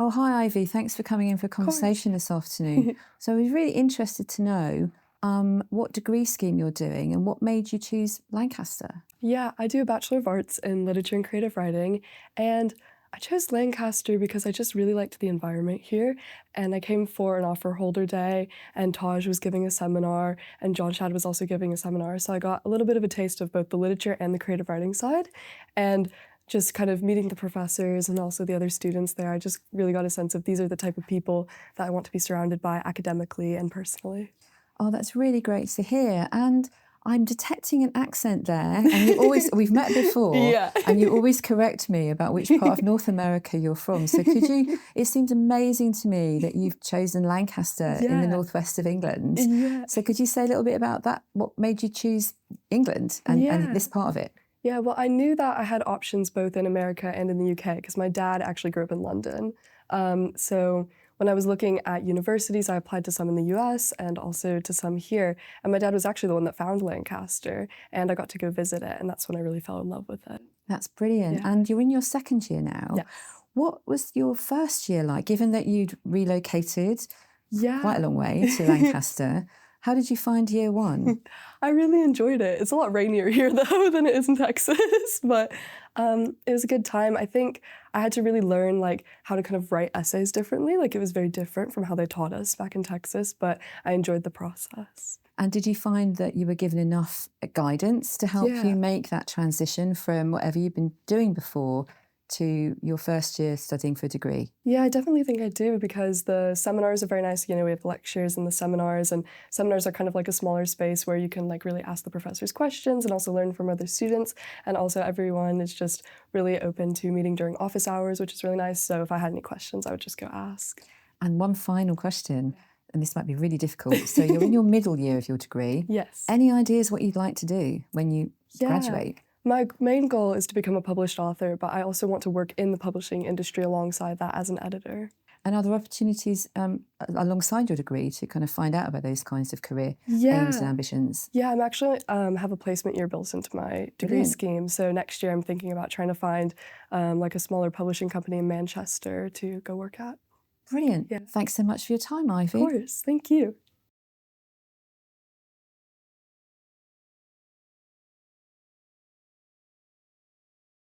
Oh, hi, Ivy. Thanks for coming in for a conversation this afternoon. So I was really interested to know what degree scheme you're doing and what made you choose Lancaster. Yeah, I do a Bachelor of Arts in Literature and Creative Writing, and I chose Lancaster because I just really liked the environment here, and I came for an offer holder day, and Taj was giving a seminar, and John Shad was also giving a seminar, so I got a little bit of a taste of both the literature and the creative writing side, and just kind of meeting the professors and also the other students there, I just really got a sense of these are the type of people that I want to be surrounded by academically and personally. Oh, that's really great to hear. And I'm detecting an accent there. And we've met before, Yeah. and you always correct me about which part of North America you're from. So it seems amazing to me that you've chosen Lancaster in the Yeah. northwest of England. Yeah. So could you say a little bit about that? What made you choose England and this part of it? Yeah, well, I knew that I had options both in America and in the UK because my dad actually grew up in London. So when I was looking at universities, I applied to some in the US and also to some here. And my dad was actually the one that found Lancaster, and I got to go visit it, and that's when I really fell in love with it. That's brilliant. Yeah. And you're in your second year now. Yes. What was your first year like, given that you'd relocated Yeah. quite a long way to Lancaster? How did you find year one? I really enjoyed it. It's a lot rainier here, though, than it is in Texas, but it was a good time. I think I had to really learn, like, how to kind of write essays differently. Like, it was very different from how they taught us back in Texas, but I enjoyed the process. And did you find that you were given enough guidance to help Yeah. you make that transition from whatever you've been doing before to your first year studying for a degree? Yeah, I definitely think I do because the seminars are very nice. You know, we have lectures and seminars are kind of like a smaller space where you can like really ask the professors questions and also learn from other students. And also everyone is just really open to meeting during office hours, which is really nice. So if I had any questions, I would just go ask. And one final question, and this might be really difficult. So you're in your middle year of your degree. Yes. Any ideas what you'd like to do when you graduate? My main goal is to become a published author, but I also want to work in the publishing industry alongside that as an editor. And are there opportunities alongside your degree to kind of find out about those kinds of career aims and ambitions? Yeah, I'm actually have a placement year built into my degree scheme. So next year I'm thinking about trying to find like a smaller publishing company in Manchester to go work at. Brilliant. Yeah. Thanks so much for your time, Ivy. Of course, thank you.